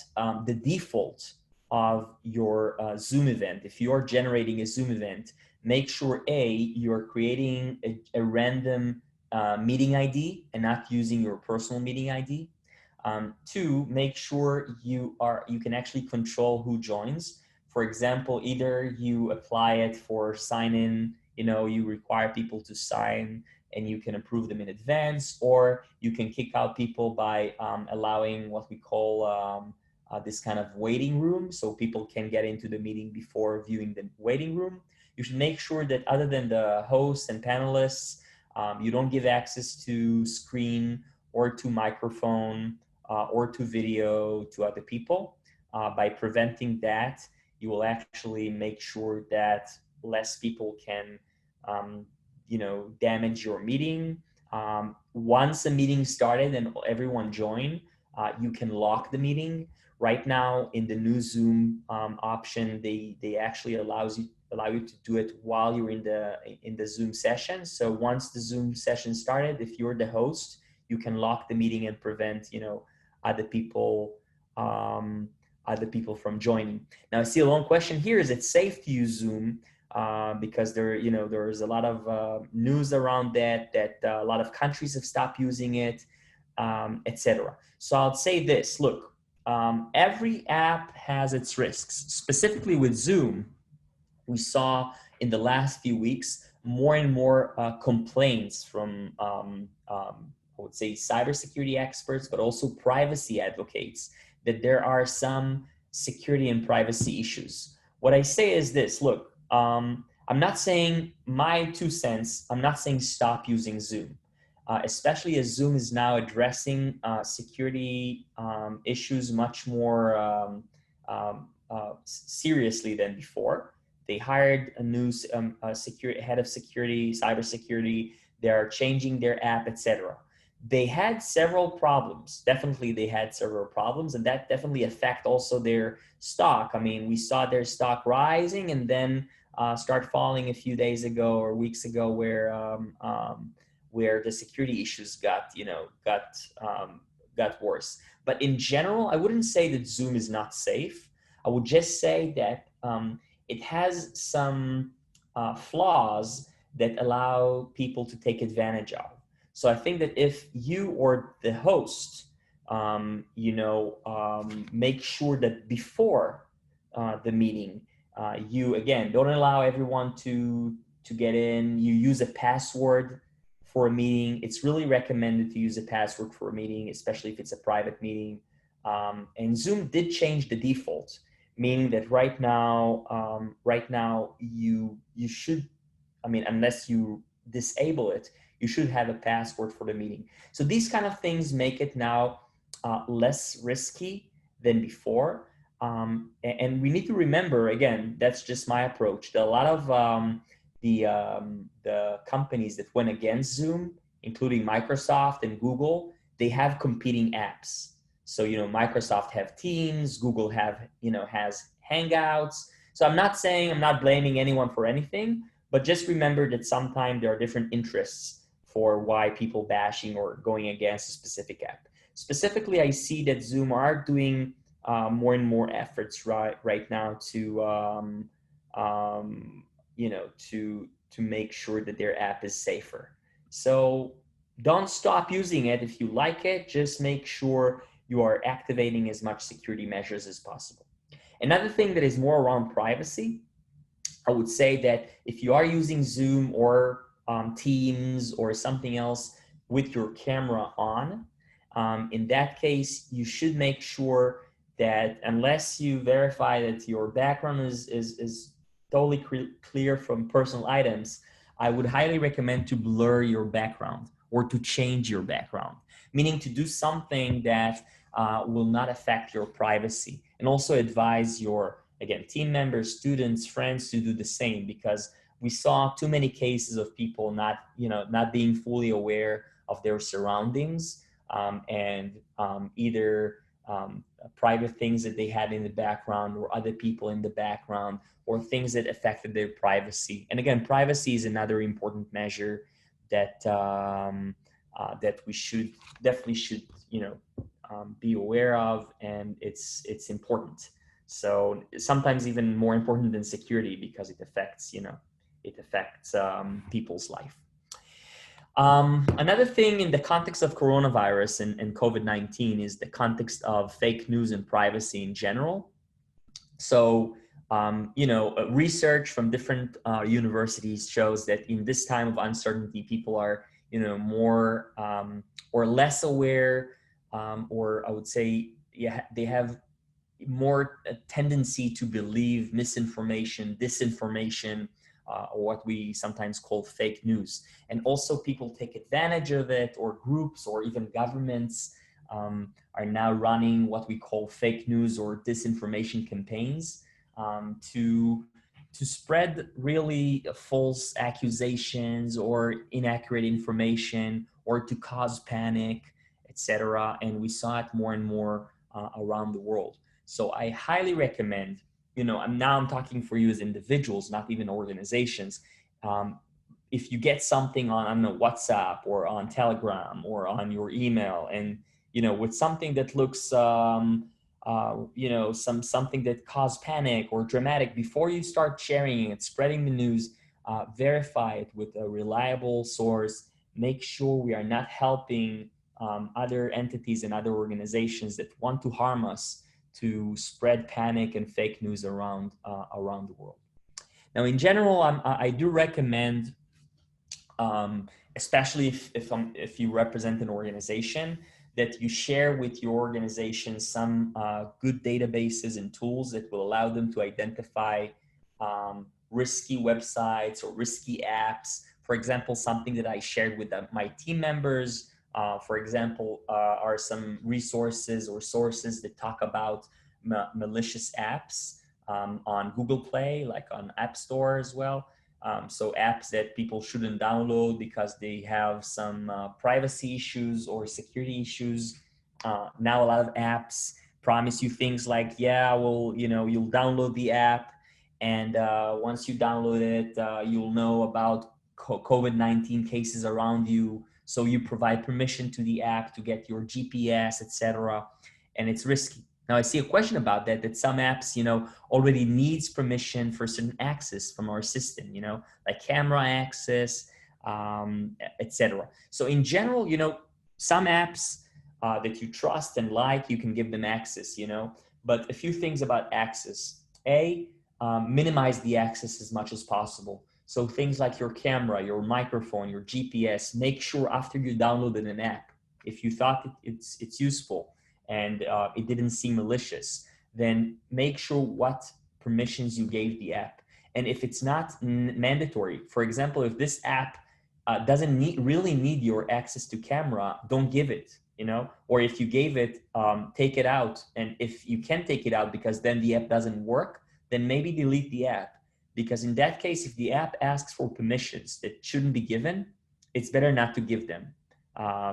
the default of your Zoom event, if you are generating a Zoom event, make sure you're creating a random meeting ID and not using your personal meeting ID. Two, make sure you can actually control who joins. For example, either you apply it for sign in, you require people to sign and you can approve them in advance, or you can kick out people by allowing what we call this kind of waiting room, so people can get into the meeting before viewing the waiting room. You should make sure that other than the hosts and panelists, you don't give access to screen or to microphone or to video to other people. By preventing that, you will actually make sure that less people can damage your meeting. Once a meeting started and everyone joined, you can lock the meeting. Right now in the new Zoom option, they actually allow you to do it while you're in the Zoom session. So once the Zoom session started, if you're the host, you can lock the meeting and prevent other people from joining. Now I see a long question here: is it safe to use Zoom? Because there's a lot of news around that a lot of countries have stopped using it, etc. So I'll say this: look, every app has its risks. Specifically with Zoom, we saw in the last few weeks more and more complaints from I would say cybersecurity experts, but also privacy advocates, that there are some security and privacy issues. What I say is this: look, I'm not saying, my 2 cents, I'm not saying stop using Zoom, especially as Zoom is now addressing security issues much more seriously than before. They hired a new head of security, cybersecurity. They are changing their app, etc. They had several problems. Definitely, they had several problems, and that definitely affect also their stock. I mean, we saw their stock rising and then start falling a few days ago or weeks ago, where the security issues got worse. But in general, I wouldn't say that Zoom is not safe. I would just say that it has some flaws that allow people to take advantage of. So I think that if you or the host, make sure that before the meeting, you again don't allow everyone to get in. You use a password for a meeting. It's really recommended to use a password for a meeting, especially if it's a private meeting. And Zoom did change the default, meaning that right now you should, unless you disable it, you should have a password for the meeting. So these kind of things make it now less risky than before. And we need to remember, again, that's just my approach, that a lot of the companies that went against Zoom, including Microsoft and Google, they have competing apps. So, Microsoft have Teams, Google has Hangouts. So I'm not blaming anyone for anything, but just remember that sometimes there are different interests for why people bashing or going against a specific app. Specifically, I see that Zoom are doing more and more efforts right now to make sure that their app is safer. So don't stop using it if you like it. Just make sure you are activating as much security measures as possible. Another thing that is more around privacy, I would say that if you are using Zoom or Teams or something else with your camera on, in that case, you should make sure that unless you verify that your background is totally clear from personal items, I would highly recommend to blur your background or to change your background, meaning to do something that will not affect your privacy, and also advise your, again, team members, students, friends to do the same, because we saw too many cases of people not being fully aware of their surroundings, and either private things that they had in the background or other people in the background or things that affected their privacy. And again, privacy is another important measure that that we should definitely be aware of, and it's important. So sometimes even more important than security because it affects people's life. Another thing in the context of coronavirus and COVID-19 is the context of fake news and privacy in general. So, research from different universities shows that in this time of uncertainty, people are, more or less aware, or I would say, yeah, they have more tendency to believe misinformation, disinformation, or what we sometimes call fake news. And also people take advantage of it, or groups or even governments are now running what we call fake news or disinformation campaigns to spread really false accusations or inaccurate information or to cause panic, etc. And we saw it more and more around the world. So I highly recommend, I'm talking for you as individuals, not even organizations. If you get something on, I don't know, WhatsApp or on Telegram or on your email, and with something that looks, something that caused panic or dramatic, before you start sharing it, spreading the news, verify it with a reliable source. Make sure we are not helping other entities and other organizations that want to harm us to spread panic and fake news around the world. Now, in general, I do recommend, especially if you represent an organization, that you share with your organization some good databases and tools that will allow them to identify risky websites or risky apps. For example, something that I shared with my team members, for example, are some resources or sources that talk about malicious apps on Google Play, like on App Store as well. So apps that people shouldn't download because they have some privacy issues or security issues. Now a lot of apps promise you things like, yeah, well, you'll download the app, and once you download it, you'll know about COVID-19 cases around you. So you provide permission to the app to get your GPS, etc. And it's risky. Now I see a question about that some apps, already needs permission for certain access from our system, like camera access, etc. So in general, some apps that you trust and like, you can give them access, but a few things about access. Minimize the access as much as possible. So things like your camera, your microphone, your GPS, make sure after you downloaded an app, if you thought it's useful and it didn't seem malicious, then make sure what permissions you gave the app. And if it's not mandatory, for example, if this app doesn't really need your access to camera, don't give it, or if you gave it, take it out. And if you can take it out because then the app doesn't work, then maybe delete the app. Because in that case, if the app asks for permissions that shouldn't be given, it's better not to give them.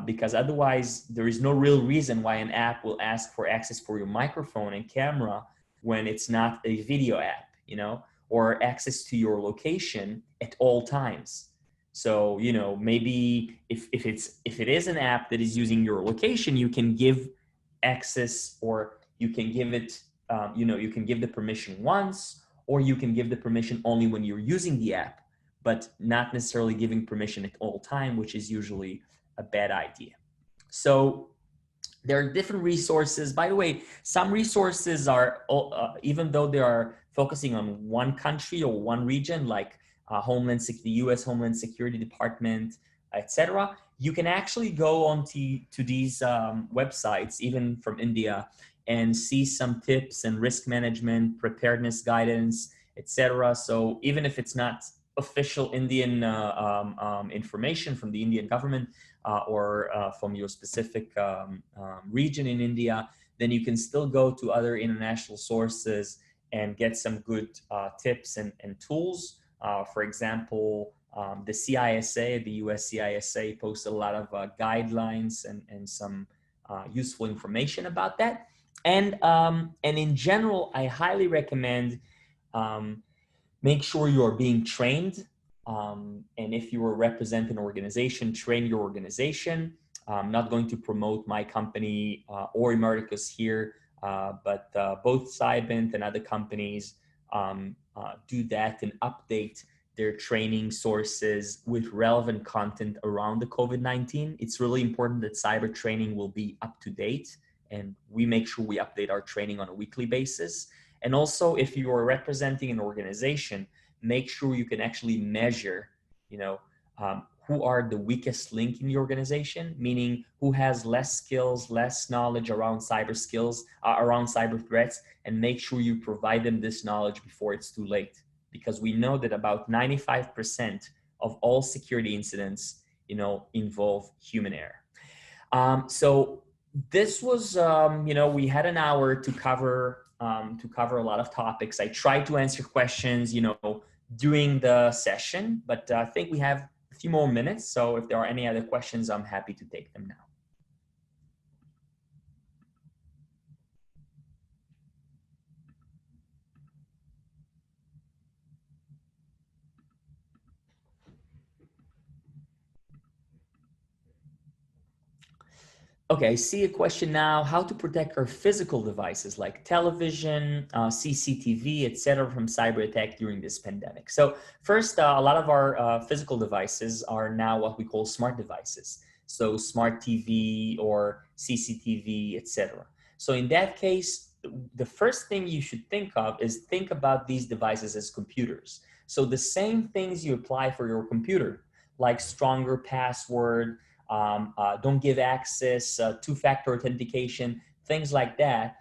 Because otherwise there is no real reason why an app will ask for access for your microphone and camera when it's not a video app, or access to your location at all times. So, maybe if it is an app that is using your location, you can give access, or you can give it, you can give the permission once, or you can give the permission only when you're using the app, but not necessarily giving permission at all time, which is usually a bad idea. So there are different resources. By the way, some resources are, even though they are focusing on one country or one region, like the U.S. Homeland Security Department, etc., you can actually go on to these websites, even from India, and see some tips and risk management, preparedness guidance, etc. So even if it's not official Indian information from the Indian government or from your specific region in India, then you can still go to other international sources and get some good tips and tools. For example, The CISA, the US CISA, posted a lot of guidelines and some useful information about that. And in general, I highly recommend make sure you are being trained. And if you represent an organization, train your organization. I'm not going to promote my company or Imarticus here, but both Cybint and other companies do that and update their training sources with relevant content around the COVID-19. It's really important that cyber training will be up to date, and we make sure we update our training on a weekly basis. And also, if you are representing an organization, make sure you can actually measure, who are the weakest link in the organization, meaning who has less skills, less knowledge around cyber skills, around cyber threats, and make sure you provide them this knowledge before it's too late. Because we know that about 95% of all security incidents, involve human error. So this was, we had an hour to cover a lot of topics. I tried to answer questions, during the session, but I think we have a few more minutes. So if there are any other questions, I'm happy to take them now. Okay, I see a question now: how to protect our physical devices like television, CCTV, etc., from cyber attack during this pandemic. So first, a lot of our physical devices are now what we call smart devices. So smart TV or CCTV, etc. So in that case, the first thing you should think of is think about these devices as computers. So the same things you apply for your computer, like stronger password, don't give access, two-factor authentication, things like that.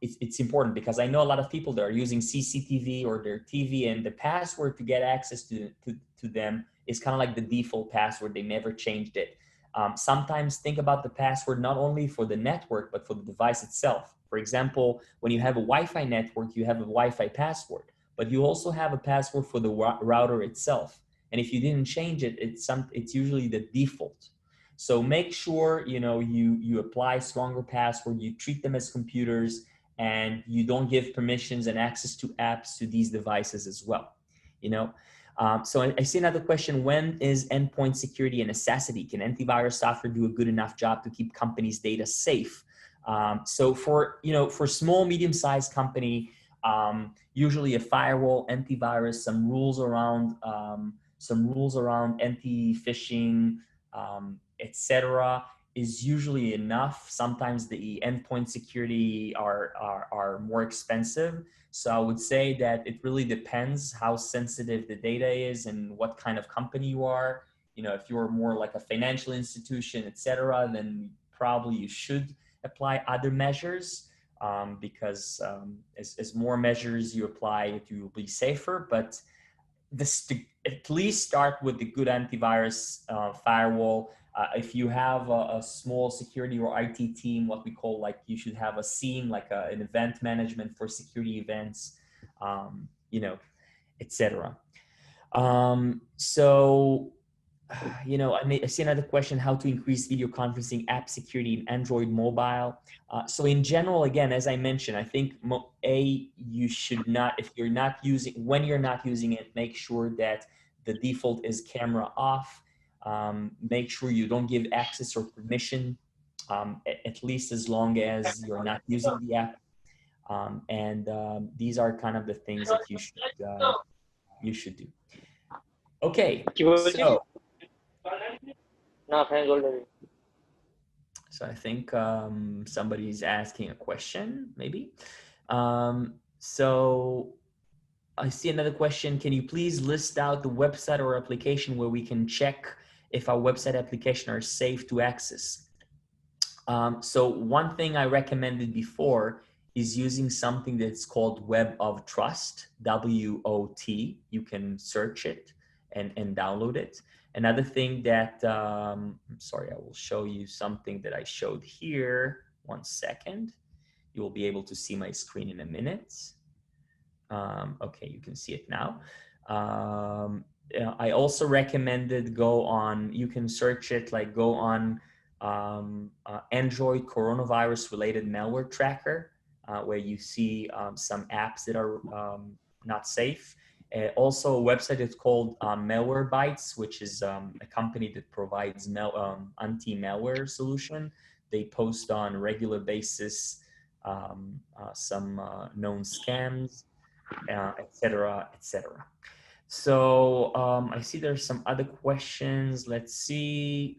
It's important because I know a lot of people that are using CCTV or their TV, and the password to get access to them is kind of like the default password. They never changed it. Sometimes think about the password not only for the network, but for the device itself. For example, when you have a Wi-Fi network, you have a Wi-Fi password, but you also have a password for the router itself. And if you didn't change it, it's usually the default. So make sure, you apply stronger password, you treat them as computers, and you don't give permissions and access to apps to these devices as well. So I see another question: when is endpoint security a necessity? Can antivirus software do a good enough job to keep companies' data safe? So for small, medium-sized company, usually a firewall, antivirus, some rules around anti-phishing, etc., is usually enough. Sometimes the endpoint security are more expensive. So I would say that it really depends how sensitive the data is and what kind of company you are. If you're more like a financial institution, etc., then probably you should apply other measures, because as more measures you apply, you will be safer. But at least start with the good antivirus firewall. If you have a small security or IT team, what we call, like, you should have a SIEM, like an event management for security events, etc. So, I see another question: how to increase video conferencing app security in Android mobile. So in general, again, as I mentioned, I think you should not, when you're not using it, make sure that the default is camera off. Make sure you don't give access or permission, at least as long as you're not using the app. These are kind of the things that you should do. Okay, so I think somebody's asking a question, maybe. So I see another question: can you please list out the website or application where we can check if our website application are safe to access? So one thing I recommended before is using something that's called Web of Trust, WOT. You can search it and download it. Another thing that, sorry, I will show you something that I showed here. 1 second. You will be able to see my screen in a minute. Okay, you can see it now. I also recommended go on, you can search it, like go on Android coronavirus related malware tracker, where you see some apps that are not safe. Also a website is called Malwarebytes, which is a company that provides anti-malware solution. They post on a regular basis some known scams, etc., etc. So I see there's some other questions. Let's see.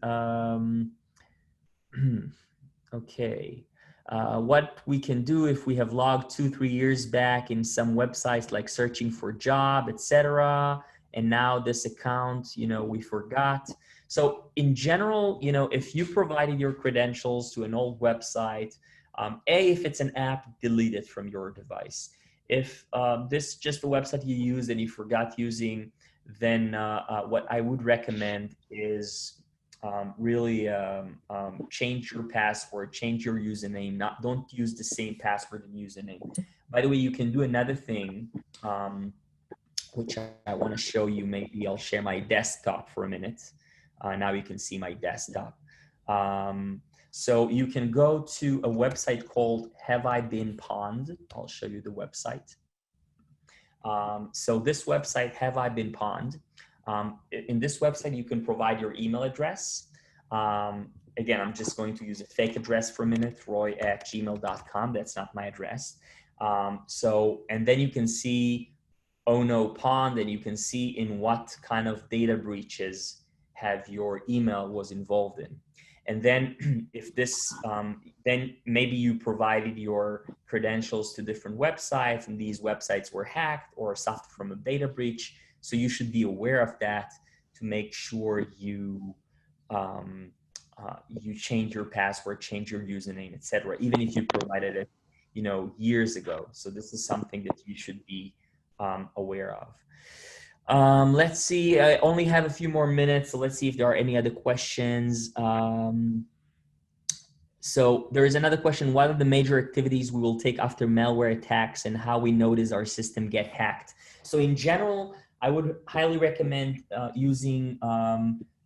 Okay. What we can do if we have logged 2-3 years back in some websites like searching for job, etc. And now this account, we forgot. So in general, if you provided your credentials to an old website, if it's an app, delete it from your device. If this is just a website you use and you forgot using, then what I would recommend is really change your password, change your username. Don't use the same password and username. By the way, you can do another thing, which I want to show you. Maybe I'll share my desktop for a minute. Now you can see my desktop. So you can go to a website called Have I Been Pwned? I'll show you the website. So this website, Have I Been Pwned? In this website, you can provide your email address. Again, I'm just going to use a fake address for a minute, roy@gmail.com. That's not my address. And then you can see, oh no, pwned, and you can see in what kind of data breaches have your email was involved in. And then if this, then maybe you provided your credentials to different websites and these websites were hacked or suffered from a data breach. So you should be aware of that to make sure you you change your password, change your username, etc. Even if you provided it, years ago. So this is something that you should be aware of. Let's see. I only have a few more minutes, so let's see if there are any other questions. So there is another question. What are the major activities we will take after malware attacks and how we notice our system get hacked? So in general, I would highly recommend using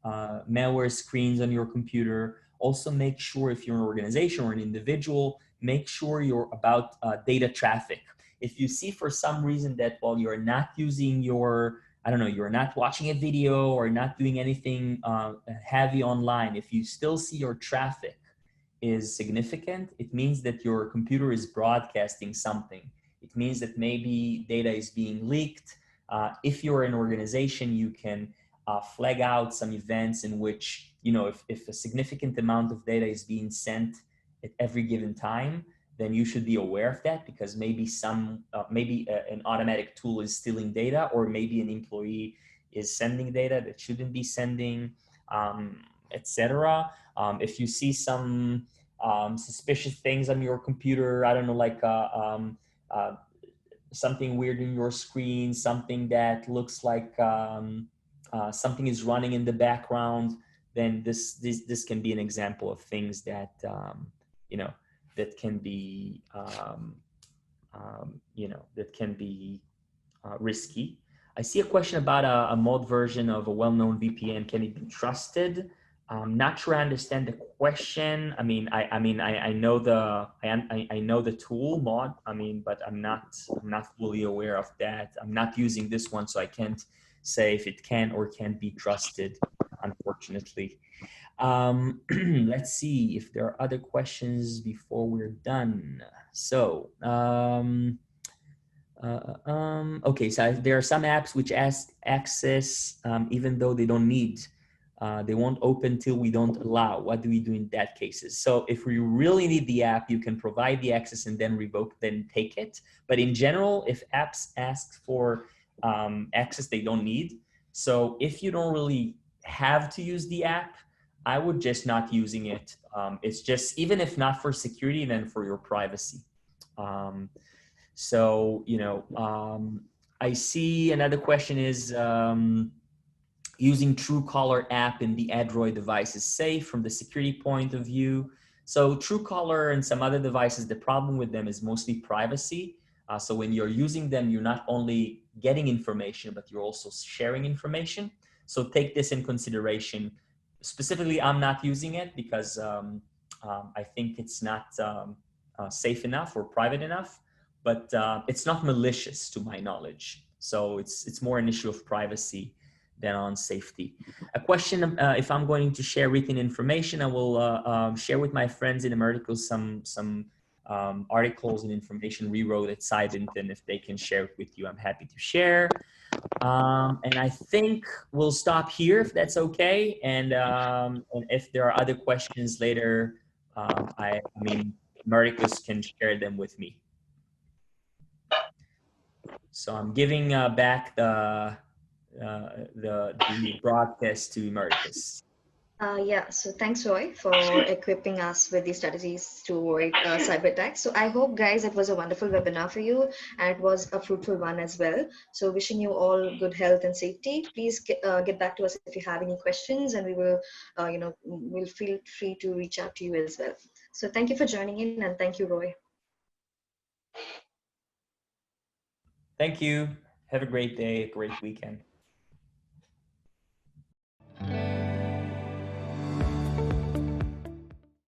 malware screens on your computer. Also make sure if you're an organization or an individual, make sure you're about data traffic. If you see for some reason that while you're not using your, you're not watching a video or not doing anything heavy online, if you still see your traffic is significant, it means that your computer is broadcasting something. It means that maybe data is being leaked. If you're an organization, you can flag out some events in which, if a significant amount of data is being sent at every given time, then you should be aware of that, because maybe an automatic tool is stealing data, or maybe an employee is sending data that shouldn't be sending, etc. If you see some suspicious things on your computer, like something weird in your screen, something that looks like something is running in the background, then this can be an example of things that that can be risky. I see a question about a mod version of a well-known VPN. Can it be trusted? I'm not sure I understand the question. I know the tool mod. But I'm not fully aware of that. I'm not using this one, so I can't say if it can or can't be trusted, unfortunately. Let's see if there are other questions before we're done. So, okay, so there are some apps which ask access even though they don't need. They won't open till we don't allow. What do we do in that cases? So if we really need the app, you can provide the access and then revoke, then take it. But in general, if apps ask for access they don't need, so if you don't really have to use the app, I would just not using it. It's just, even if not for security, then for your privacy. I see another question is, using Truecaller app in the Android device is safe from the security point of view. So Truecaller and some other devices, the problem with them is mostly privacy. So when you're using them, you're not only getting information, but you're also sharing information. So take this in consideration. Specifically, I'm not using it because I think it's not safe enough or private enough, but it's not malicious to my knowledge. So it's more an issue of privacy than on safety. A question: if I'm going to share written information, I will share with my friends in Imarticus some articles and information we wrote at Cybenton. If they can share it with you, I'm happy to share. And I think we'll stop here if that's okay. And if there are other questions later, I mean, Imarticus can share them with me. So I'm giving back the broadcast to Imarticus. Yeah, so thanks, Roy, for equipping us with these strategies to avoid cyber attacks. So I hope, guys, it was a wonderful webinar for you, and it was a fruitful one as well. So wishing you all good health and safety. Please get back to us if you have any questions, and we will, we'll feel free to reach out to you as well. So thank you for joining in, and thank you, Roy. Thank you. Have a great day, a great weekend.